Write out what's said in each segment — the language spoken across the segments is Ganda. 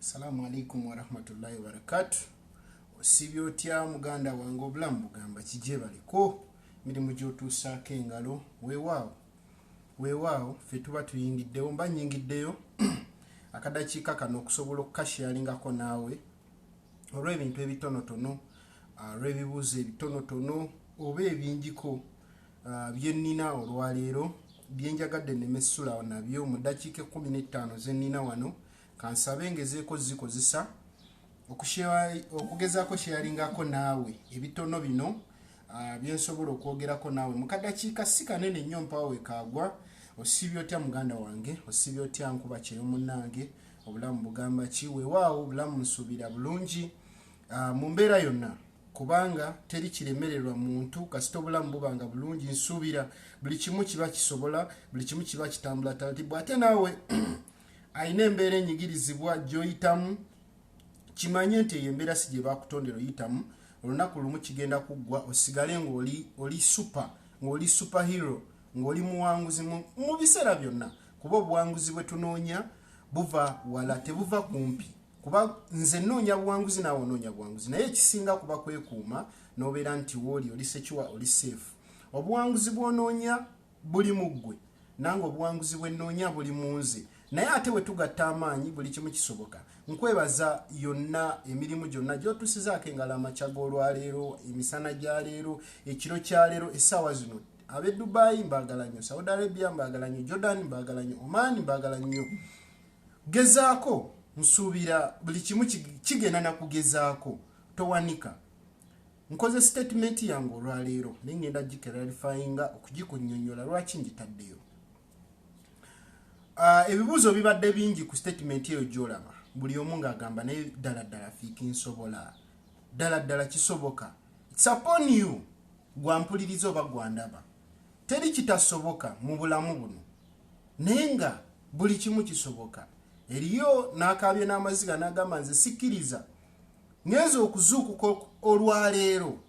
Assalamu alaikum wa rahmatullahi wa barakatuh. Osibye otya muganda wange obulamu bugamba kijje baliko mirimu gy'otuusaako engalo weewaawo ffe tuba tuyingiddewo mba nyingiddeyo akadakiika kano okusobola okukashiyalingako naawe olw'ebintu ebitonotono olw'ebibuuzo ebitonotono oba ebingiko bye nnina olwaleero bye njagadde nnemesula nabyo mu ddakiika 15 ze nnina wano kansabe ngezeeko zikozesa okugezaako sheyalingako naawe ebitono bino byensobola okwogerako naawe mu kadakiika si kanene nnyo mpawo wekaagwa. Osibye otya muganda wange, osibye otya nkuba kyeyo munnange, obulamu bugamba ki? Weewaawo obulamu nsuubira bulungi mu mbeera yonna, kubanga teri kiremererwa muntu kasita obulamu bubanga bulungi. Nsuubira buli kimu kiba kisobola, buli kimu kiba kitambula talatibwa. Ate naawe ayina embeera enyigirizibwa gy'oyitamu, kimanye nti eyo embeera si gye baakutondera oyitamu. Olunaku lumu kigenda kuggwa osigale ng'oli superhero, ng'oli muwanguzi mu biseera byonna, kuba obuwanguzi bwe tunoonya buva wala tebuva kumpi. Kuba nze nnoonya buwanguzi naawe onoonya buwanguzi, naye ekisinga kuba kwekuuma n'obeera nti wooli oli sekiwa, oli seefu. Obuwanguzi bw'onoonya buli mu ggwe, nange obuwanguzi bwe nnoonya buli mu nze, naye ate we tugatta amaanyi buli kimu kisoboka. Nkwebaza yonna emirimu gyonna gy'otusizaako engalo amakya g'olwaleero, emisana gya leero, ekiro kya leero, essaawa zino. Ab'e Dubai mbaagala nnyo, Saudi Arabia mbaagala nnyo, Jordan mbaagala nnyo, Oman mbaagala nnyo. Gezaako, nsuubira buli kimu kigenda na kugezaako, towanika. Nkoze statement yange olwaleero naye ngenda gikeralifayinga okugikunnyonnyola lwaki ngitaddeyo. Ebibuuzo bibadde bingi ku statement eyo gy'olaba, buli omu ng'agamba naye ddala fiiki nsobola, ddala kisoboka. It's upon you, gwampuliriza oba gwandaba. Teri kitasoboka mu bulamu buno, naye nga buli kimu kisoboka. Eriyo n'akaabye n'amaziga n'agamba nze sikkiriza ngenza okuzuukuka olwaleero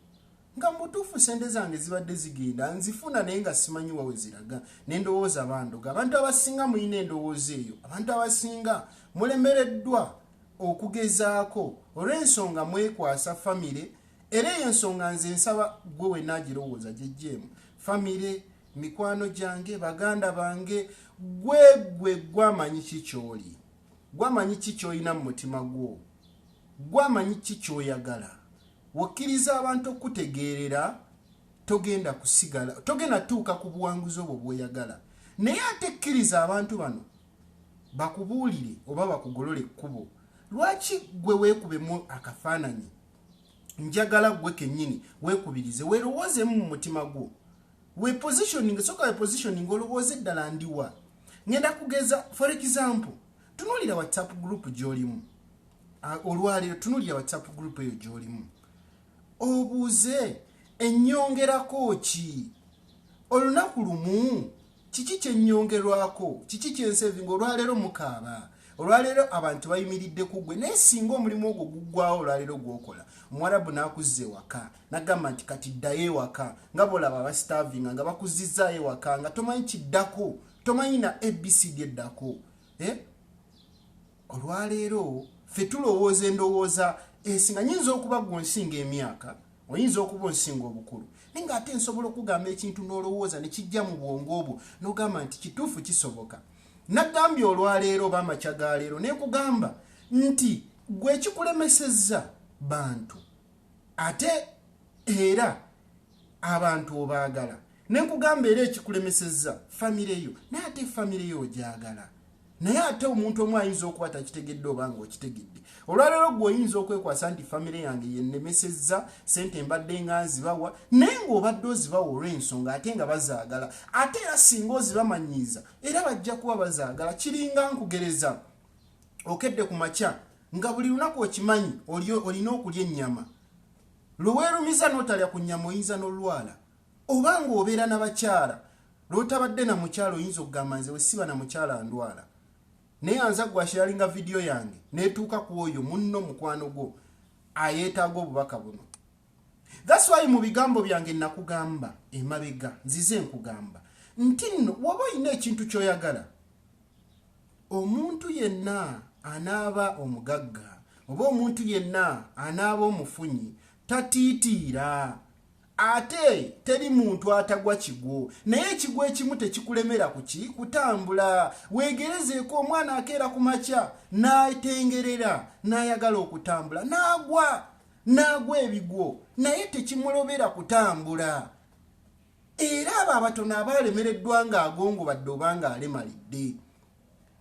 nga mutuufu sente zange zibadde zigenda nzifuna naye nga simanyi wawe ziraga, n'endowooza bandoga. Abantu abasinga mulina endowooza eyo, abantu abasinga mulemereddwa okugezaako olw'ensonga mwekwasa famire. Era eyo ensonga nze nsaba gwe wennaagirowooza gyejjeemu. Famire, mikwano gyange, baganda bange, gwe gwamanyi ki ky'oli, gwamanyi ki ky'olina mu mutima gwo, gwamanyi ki ky'oyagala. Wokkiriza abantu okutegeerera, togenda kusigala, togenda tuuka ku buwanguzi obwo bw'oyagala. Naye ate kkiriza abantu bano bakubuulire oba bakugolole ekkubo. Lwaki gwe weekubemu akafaananyi? Njagala gwe kennyini weekubirize, weerowoozemu mu mutima gwo, soka wepositioning olowooze eddala ndiwa. Ngenda kugeza for example, tunuulira WhatsApp group gy'olimu olwaleero, tunuulira WhatsApp group eyo gy'olimu, obuuze ennyongerako ki? Olunaku lumu kiki kyennyongerwako, kiki kyensevinga? Olwaleero mukaaba, olwaleero abantu bayimiridde ku gwe, naye singa omulimu ogwo guggwawo olwaleero gwokola, Omwarabu n'akuzza ewaka n'agamba nti kati ddayo ewaka, nga bw'olaba abasitavinga nga bakuzzizaayo ewaka nga tomanyi kiddako, tomanyi na ABCD eddako. Olwaleero ffe tulowooza endowooza esinga. Nyinza okuba gw'onsinga emyaka, oyinza okuba onsinga obukulu, naye ng'ate nsobola okugamba ekintu n'olowooza ne kijja mu bwongo obwo n'ogamba nti kituufu kisoboka. Nagambye olwaleero oba amakya ga leero ne kugamba nti gwe ekikulemesezza bantu, ate era abantu obaagala. Ne nkugamba era ekikulemesezza famire yo, naye ate famire yo ogyagala. Naye ate omuntu omu ayinza okuba takitegedde oba ng'okitegedde. Olwaleero gwe oyinza okwekwasa nti famire yange yennemesezza, sente mbadde nga nzibawa, naye ng'obadde ozibawa olw'ensonga ate nga bazaagala. Ate era singa ozibamanyiiza era bajja kuba bazaagala. Kiringa nkugereza, okedde ku makya nga buli lunaku okimanyi olina okulya ennyama. Lwe weerumiza n'otalya ku nnyama oyinza n'olwala. Oba ng'obeera n'abakyala, lw'otabadde na mukyala oyinza okugamba nze we siba na mukyala ndwala. Naye anza gwasharinga video yange netuuka ku oyo munno mukwano gwo ayeetaaga obubaka buno. That's why mu bigambo byange nakugamba emabega nzize nkugamba nti nno waba oyina ekintu ky'oyagala, omuntu yenna anaaba omugagga oba omuntu yenna anaaba omufunyi tatiitiira. Ate teri muntu atagwa kigwo, naye ekigwo ekimu tekikulemera kutambula. Weegerezeeko omwana akeera ku makya n'atengerera n'ayagala okutambula n'agwa ebigwo, naye tekimulobera kutambula. Era abo abatono abalemereddwa ng'agongobadde oba ng'alemalidde,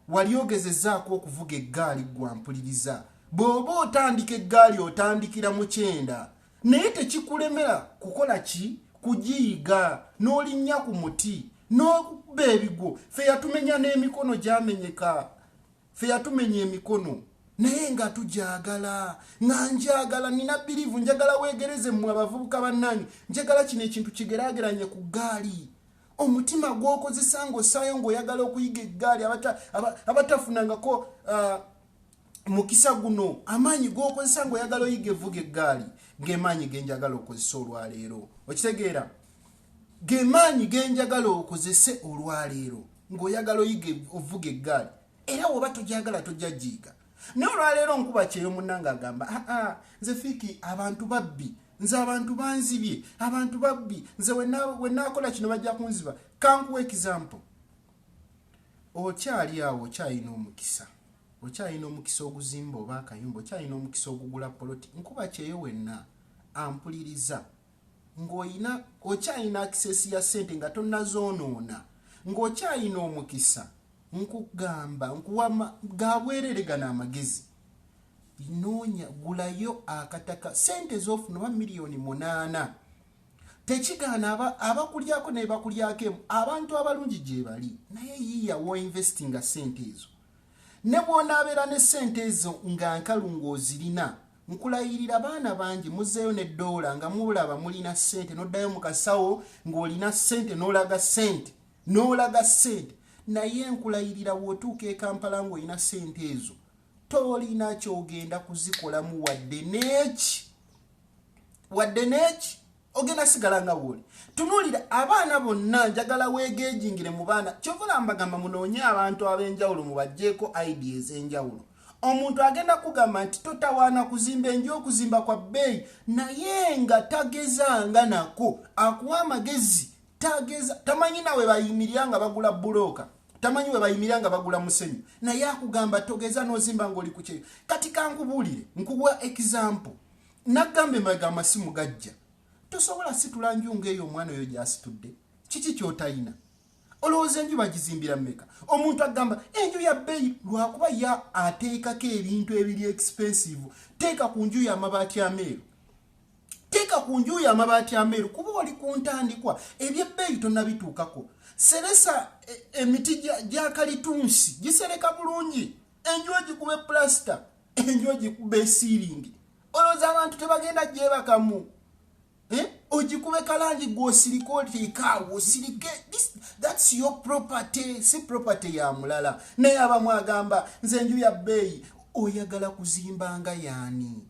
wali ogezezzaako okuvuga eggaali gwampuliriza. Bw'oba otandika eggaali otandikira mu 9, naye tekikulemera kukola ki? Kugiyiga n'olinnya ku muti n'okuba ebigwo. Ffe yatumenya n'emikono gyamenyeka, ffe yatumenya emikono, naye nga tugyagala, nga njagala, nina birivu, njagala weegereze mmwe abavubuka bannange, njagala kino ekintu kigeraageranye ku ggaali. Omutima gw'okozesa ng'ossaayo ng'oyagala okuyiga eggaali, abatafunangako mukisa guno, amaanyi gw'okozesa ng'oyagala oyiga evuga eggaali, ng'emaanyi genjagala okozesa olwaleero. Okitegeera? Ng'emaanyi genjagala okozese olwaleero ng'oyagala oyiga ovuga eggaali, era woba togyagala tojja giyiga. Naye olwaleero nkuba kyeyo munnange agamba, nze Fiiki abantu babbi, nze abantu banzibye, abantu babbi, nze wenaakola kino bajja kunziba. Kankuwa example. Okyali awo okyalina omukisa. Okyalina omukisa oguzimba oba akayumba, okyalina omukisa ogugula poloti. Nkuba kyeyo wenna ampuliriza. Ng'oyina okyalina access ya ssente nga tonnazoonoona, ng'okyalina omukisa, nkugamba nkuwa gaabwereregana amagezi. Noonya gulayo akataka, ssente z'ofuna oba miliyoni 8. Tekigaana abakulyako ne bakulyako abantu abalungi gye bali, naye yiya wo investinga ssente ezo. Ne bw'onaabeera ne ssente ezo nga nkalu ng'ozirina, nkulayirira baana bangi muzzeeyo n'eddoola nga mulaba mulina ssente, n'oddayo mu kasawo ng'olina ssente n'olaga ssente, naye nkulayirira bw'otuuka e Kampala ng'olina ssente ezo, tolina ky'ogenda kuzikolamu wadde n'eki ogenda sigala nga woli. Tunuulira abaana bonna, njagala weegejingire mu baana. Kyovula mbagamba munoonye abantu ab'enjawulo mubagjeeko ideas ez'enjawulo. Omuntu agenda kugamba nti totawaana kuzimba enju, okuzimba kwa bbeeyi, naye nga tagezanga nako, akuwa amagezi, tamanyi nawe bayimirira nga bagula bulooka, tamanyi we bayimirira nga bagula musenyu, naye akugamba togeza n'ozimba ng'oli ku kyeyo. Kati kankubuulire, nkuwa example. Naggambe emabega amasimu gajja, tosobola situla nju ng'eyo omwana oyo gy'asitudde. Kiki ky'otayina? Olowooza enju bagizimbira mmeka? Omuntu agamba enju ya bbeeyi lwakuba ya ateekako ebintu ebiri expensive. Teeka ku nju y'amabaati ameeru, kuba oli ku ntandikwa ebyebbeeyi tonnabituukako. Seresa emiti gya kalitunsi, gisereka bulungi, enju ogikube plaster, enju ogikube ceiling. Olowooza abantu tebagenda gyebakamu? Ogikube kalangi gw'osirika oteekaawo osirike. That's your property, si property ya mulala. Naye abamu agamba nze enju ya bbeeyi. Oyagala kuzimba nga yaani?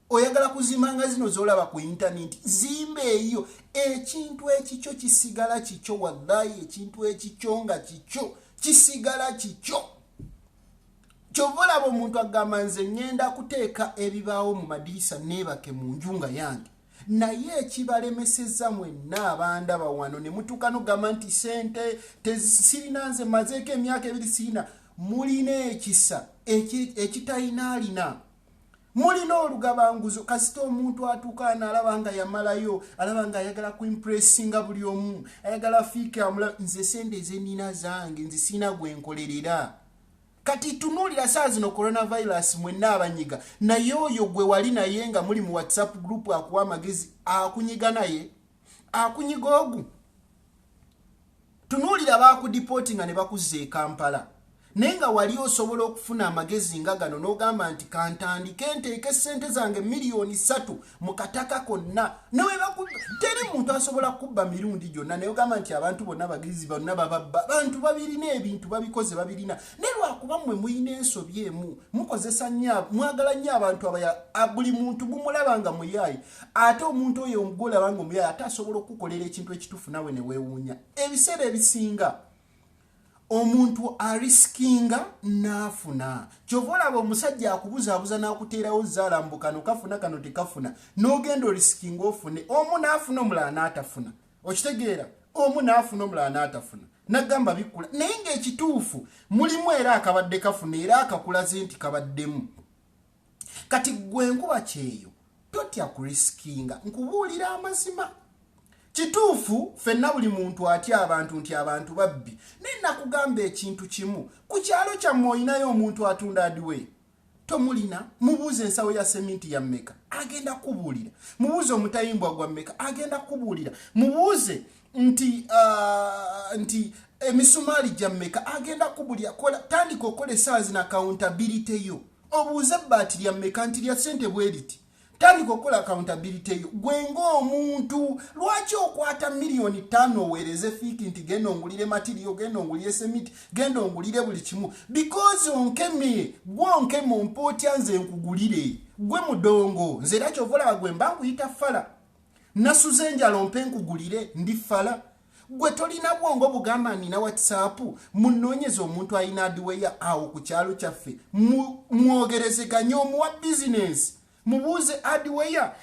Oyagala kuzimba nga zino z'olaba ku internet? Zimba eyo. Ekintu ekikyo kisigala kikyo, wallahi ekintu ekikyo nga kikyo kisigala kikyo. Kyova olaba omuntu agamba nze ngenda kuteeka ebibaawo mu madirisa neebake mu nju nga yange. Naye ekibalemesezza mwenna abandaba wano ne mutuuka n'ogamba nti ssente sirina, nze mazeeko emyaka 2 sirina. Mulina ekisa ekitayina alina. Mulina olugabanguzo kasita omuntu atuuka n'alaba nga yamalayo, alaba nga ayagala kuimpressinga buli omu, ayagala Fiiki amula. Nze ssente zenina zange, nze sirina gwe nkolerera. Kati tunuulira saa zino coronavirus mwenna abanyiga, naye oyo gwe wali naye nga muli mu WhatsApp group akuwa amagezi akunyiga naye, akunyiga ogu. Tunuulira baakudipotinga ne bakuzza e Kampala, naye nga wali osobola okufuna amagezi nga gano n'ogamba nti kantandike nteeke ssente zange miliyoni 3 mu kataka konna. Nawe teri muntu asobola kubba mirundi gyonna, naye ogamba nti abantu bonna bagezi bonna bababba. Abantu babirina ebintu babikoze babirina. Ne lwakuba mmwe muyina ensobi emu, mukozesa nnyo, mwagala nnyo abantu buli muntu mumulaba nga muyaayi. Ate omuntu oyo omugolaba nga omuyaayi ate asobola okukolera ekintu ekituufu nawe ne weewuunya. Ebiseera ebisinga omuntu ariskinga nafuna kyova olaba omusajja akubuzaabuza n'akuteerawo zaalambu kano kafuna kano tekafuna n'ogenda oriskinga ofune omu n'afuna omulala n'atafuna okitegeera omu n'afuna omulala n'atafuna nagamba bikula naye ng'ekituufu mulimu era akabadde kafuna era akakulaze nti kabaddemu kati gwe nkuba kyeyo totya kuriskinga nkubuulira amazima kituufu fenna buli muntu atya abantu nti abantu babbi naye nakugamba ekintu kimu ku kyalo kyammwe olinayo omuntu atunda adiwe tomulina mubuuze ensawo ya seminti ya mmeka agenda kubuulira mubuuze omutayimbwa gwa mmeka agenda kubuulira mubuuze nti emisumaali gya mmeka agenda kubuulira tandika okola essaawa zino accountability yo obuuze ebbaati lya mmeka nti lya ssente bweriti tandika okola accountability yo gwe ng'omuntu lwaki okwata miliyoni 5 oweereze fiiki nti genda ongulire matiriyo genda ongulire semiti genda ongulire buli kimu because onkeme gwe onkeme ompootya nze nkugulire gwe mudongo nze era kyovolaba gwe mba nkuyita fala nasuze enjala ompe nkugulire ndi fala gwe tolina bwongo bugamba nina whatsapp munoonyeze omuntu alina adiweya awo ku kyalo kyaffe mwogerezeganye omuwa bizinesi mubuuze adiweya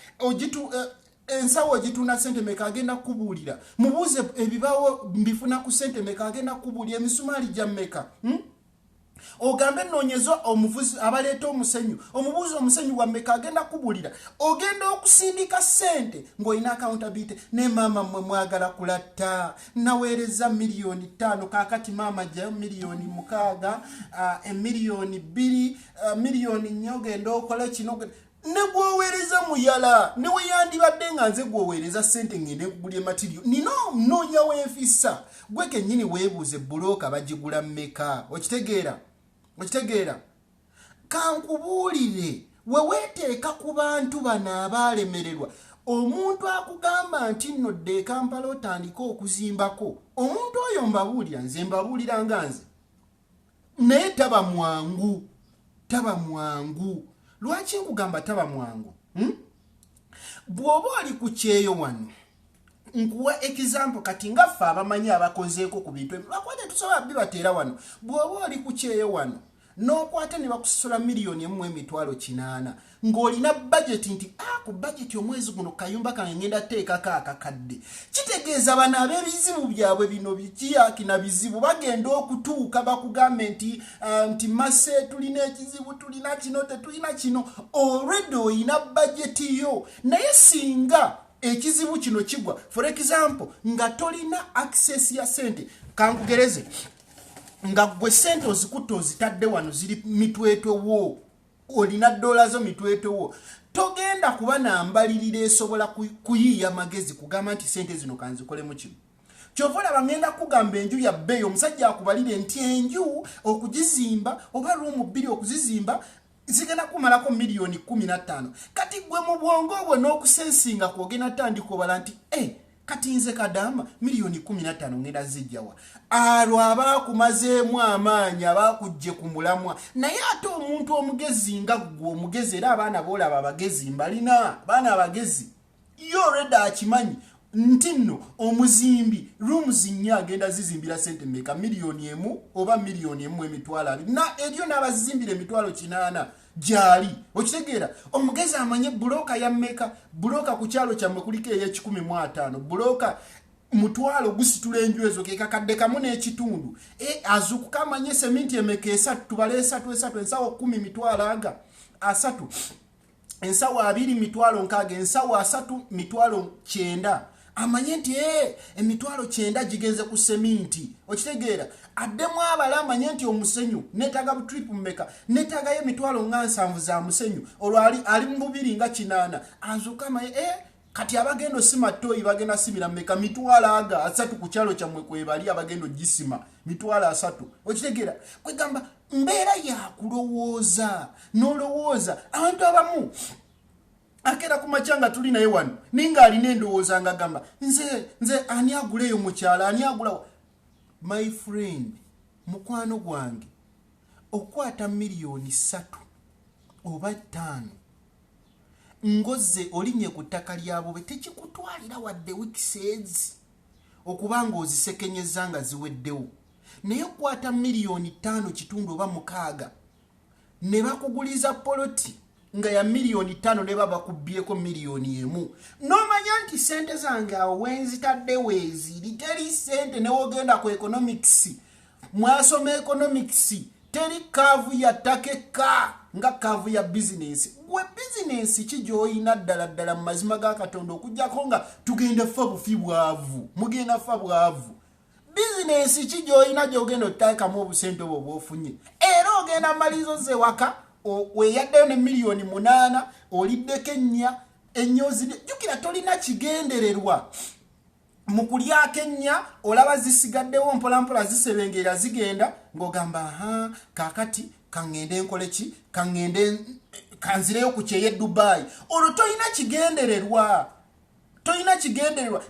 ensawo ogitunda sente meka agenda kubuulira mubuuze ebibaawo mbifuna ku sente meka agenda kubuulira emisumaali gya mmeka ogambe nnoonyeza omuvuzi abaleeta omusenyu omubuuzi omusenyu gwa mmeka agenda kubuulira ogenda okusindika sente ng'olina accountability ne maama mmwe mwagala kulatta naweereza miliyoni 5 kaakati maama gyayo miliyoni 6 emiliyoni 2 miliyoni 4 ogenda okola kino ne gwoweereza muyala ne weyandibadde nga nze gwoweereza sente ngende nkugulya matiriyo nino noonya wenfissa gwe kennyini weebuuze bulooka bagigula mmeka okitegeera kankubuulire we weeteeka ku bantu bano abaalemererwa omuntu akugamba nti nno dde Kampala otandika okuzimbako omuntu oyo mbabuulira nze mbabuulira nga nze naye taba mwangu lwaki nkugamba taba mwangu bw'oba oli ku kyeyo wano nkuwa example kati nga ffe abamanyi abakozeeko ku bintu bakwate tusobola bibateera wano bw'oba oli ku kyeyo wano n'okwata ne bakusasula miliyoni 1.8 ng'olina budget nti ku budget omwezi guno kayumba kange ngenda teekako akakadde kitegeeza bano ab'ebizibu byabwe bino bikiyakina bizibu bagenda okutuuka bakugambe nti masse tulina ekizibu tulina kino tetulina kino already oyina budget yo naye singa ekizibu kino kigwa for example nga tolina access ya sente kankugereze nga gwe sente ozikutte ozitadde wano ziri mitwetwe wo olina dola zo mitwetwe wo togenda kuba nambalirira esobola kuyiiya magezi kugamba nti sente zino kanzikolemu kimu kyovola bangenda kugamba enju ya bbeeyi omusajja akubalire nti enju okugizimba oba ruumu 2 okuzizimba zigenda kumalako miliyoni 15 kati gwe mu bwongo bwe n'okusensinga kwogenda tandika obala nti kati nze kadama miliyoni 15 ngenda zijjawa alwo abakumazeemu amaanyi abakujje ku mulamwa naye ate omuntu omugezi nga gwe omugezi era abaana boolaba abagezi mbalina baana abagezi yo already akimanyi nti nno omuzimbi rooms 4 agenda zizimbira sente meka miliyoni 1 oba miliyoni 1.2 na eryo n'abazimbira emitwalo 8 jali okitegeera omugezi amanye buloka ya mmeka buloka ku kyalo kyammwe kuliko ey'15 buloka mutwalo gusitula enju ezo ke kakadde kamu n'ekitundu azukuka amanye seminti emeka 3 tubale 3 ensawo 10 mitwalo aga 3 ensawo 2 mitwalo 6 ensawo 3 mitwalo 9 amanye nti emitwalo 9 gigenze ku seminti okitegeera addemu abala amanye nti omusenyu netaga butrip mmeka netaga ye mitwalo 7 za musenyu olwo ali mu 2 nga 8 azuka amaye kati abagendo sima toyi bagenda simira mmeka mitwalo aga 3 ku kyalo kyammwe kwebali abagendo gisima mitwalo 3 okitegeera kwegamba mbeera ya kulowooza nolowooza abantu abamu akera kumachanga tuli naye wano ninga alina endowooza nga gamba nze ani aguleyo mukyala ani agula my friend mukwano gwange okwata miliyoni 3 oba 5 ngoze olinye ku ttaka lyabo tekikutwalira wadde weeks okubanga ozisekenyeza nga ziweddewo naye kwata miliyoni 5 kitundu oba 6 ne bakuguliza poloti nga ya miliyoni 5 ne baba kubyeko miliyoni 1 nomanya nti sente zange awo wenzitadde weeziri teri sente ne wogenda ku economics mwasoma economics teri kavu ya takeka nga kavu ya business gwe business kijoyina ddala mu mazima ga Katonda okujjako nga tugenda fa bufi bwavu mugenda fa bwavu business kijoyina gyogenda ottaika mu obusente obwo bwofunye era ogenda malizo ze waka weyaddeyo ne miliyoni 8 oliddeko ennyozi jukira tolina kigendererwa mu kulyako ennya olaba zisigaddewo mpolampola zisebengera zigenda ng'ogamba kaakati kaŋŋende nkole ki kaŋŋende kanzireyo ku kyeye Dubai olwo tolina kigendererwa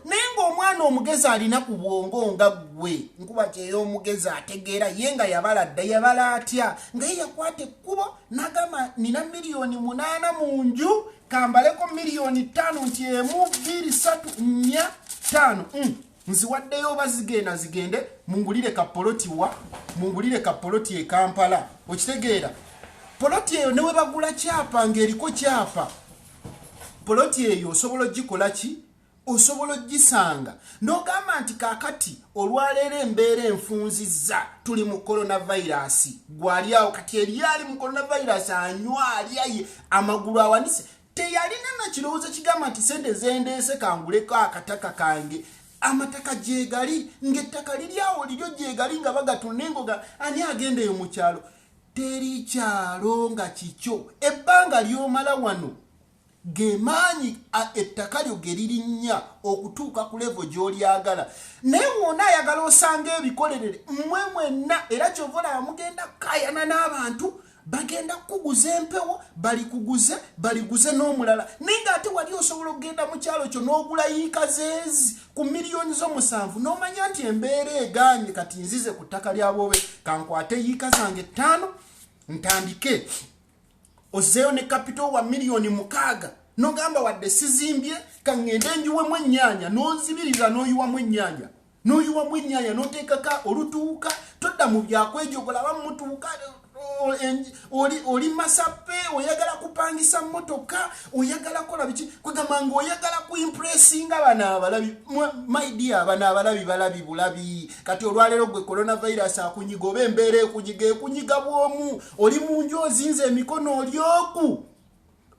naye ng'omwana omugezi alina ku bwongo nga ggwe nkuba kyey'omugezi ategeera ye nga yabala atya nga ye yakwata ekkubo n'agamba nina miliyoni 8 mu nju kambaleko miliyoni 5 nti 1 2 3 4 5 nziwaddeyo zigende mungulire kapoloti e Kampala okitegeera poloti eyo newe bagula kyapa ng'eriko kyapa poloti eyo osobola ogikola ki osobola ogisanga n'ogamba nti kaakati olwaleero embeera enfunzizza tuli mu coronavirus gwali awo kati eryali mu coronavirus anywa alyaye amagulu awanise teyalina na kirowoozo kigamba nti sente zendeese kanguleko akataka kange amataka gyegali ng'ettaka liri awo liryo gyegali nga bagatunda engoga ani agendeyo mu kyalo teri kyalo nga kikyo ebbanga ly'omala wano gemaanyi ettaka lyo ge lirinnya okutuuka ku levo gy'olyagala naye wonna ayagala osanga ebikolerere mmwe mwenna era kyova mugenda kayana n'abantu bagenda kuguza empewo baliguze n'omulala naye ng'ate wali osobola okugenda mu kyalo kyo n'ogula yiika zeezi ku miliyoni zo7 n'omanya nti embeera eganye kati nzize ku ttaka lya bwobe kankwate yiika zange 5 ntandike ozeeyo ne kapito wa miliyoni 6 n'ogamba wadde sizimbye kaŋŋende njiwemu ennyaanya n'onzibiriza n'oyiwamu ennyaanya n'oteekaka olutuuka todda mu byakwejogola bamutuuka oli masape oyagala kupangisa motoka oyagala kola biki kwegamba ng'oyagala kuimpressinga bana abalabi my dear bana abalabi balabi bulabi kati olwaleero gwe coronavirus akunyiga oba embeera ekunyiga bwomu oli mu nju ozinze emikono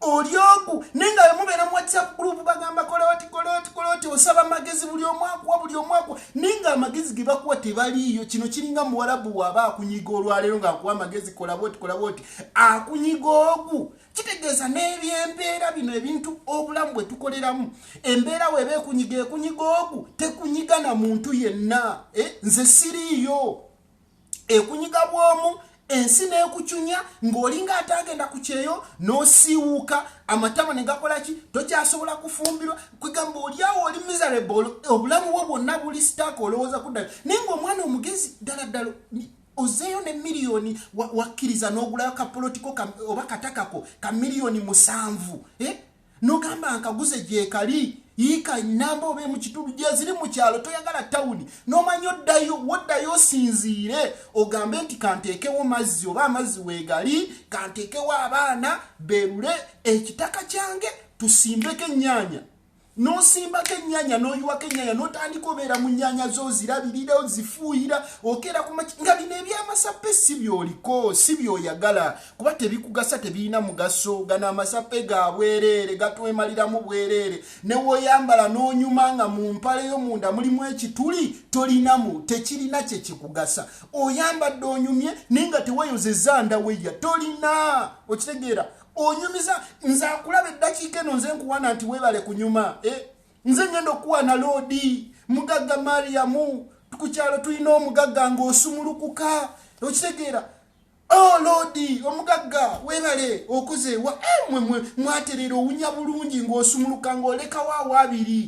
olyoku nenga mubeera mu WhatsApp group bagamba koloti osaba amagezi buli omwakuwa nenga amagezi ge bakuwa tebaliiyo kino kiringa muwarabu waba akunyiga olwaleero ng'akuwa amagezi kola bwoti akunyiga ogu kitegeeza n'ebyembeera bino ebintu obulamu bwe tukoleramu embeera weba ekunyiga ogu tekunyiga na muntu yenna nze siriiyo ekunyiga bwomu ensi n'ekucunya ng'olinga atagenda ku kyeyo n'osiiwuuka amatama ne gakola ki tokyasobola kufumbirwa kwegamba oliawo oli miserable obulamu bwo bwonna buli sitaaka olowooza kuddayo naye ng'omwana omugezi ddala ozeeyo ne miliyoni wakkiriza n'ogulayo kapolotiko oba katakako ka miliyoni 7 n'ogamba nkaguze gyekali yika namba obe mu kitundu gye ziri mu kyalo toyagala tawuni n'omanyi woddayo osinziire ogambe nti kanteekewo mazzi oba amazzi weegali kanteekewo abaana beerule ekitaka kyange tusimbeko ennyaanya n'osimbako ennyaanya n'oyiwako ennyaanya n'otandika obeera mu nnyaanya z'ozirabirira ozifuuyira okeera ku nga bino ebyamasappe si byoliko si byoyagala kuba tebikugasa tebirina mugaso gano amasappe ga bwereere gatwemaliramu bwereere ne woyambala n'onyuma nga mu mpale yo munda mulimu ekituli tolinamu tekirina kye kikugasa oyambadde onyumye naye nga tewayozeza ndaweya tolina okitegeera onyumiza nze akulaba eddakiika eno nze nkuwana nti weebale kunyuma nze ngenda okuwana loodi mugagga Mariamu ku kyalo tulina omugagga ng'osumulukuka okitegeera loodi omugagga weebale okoze mwaterera owunya bulungi ng'osumuluka ng'olekawo awabiri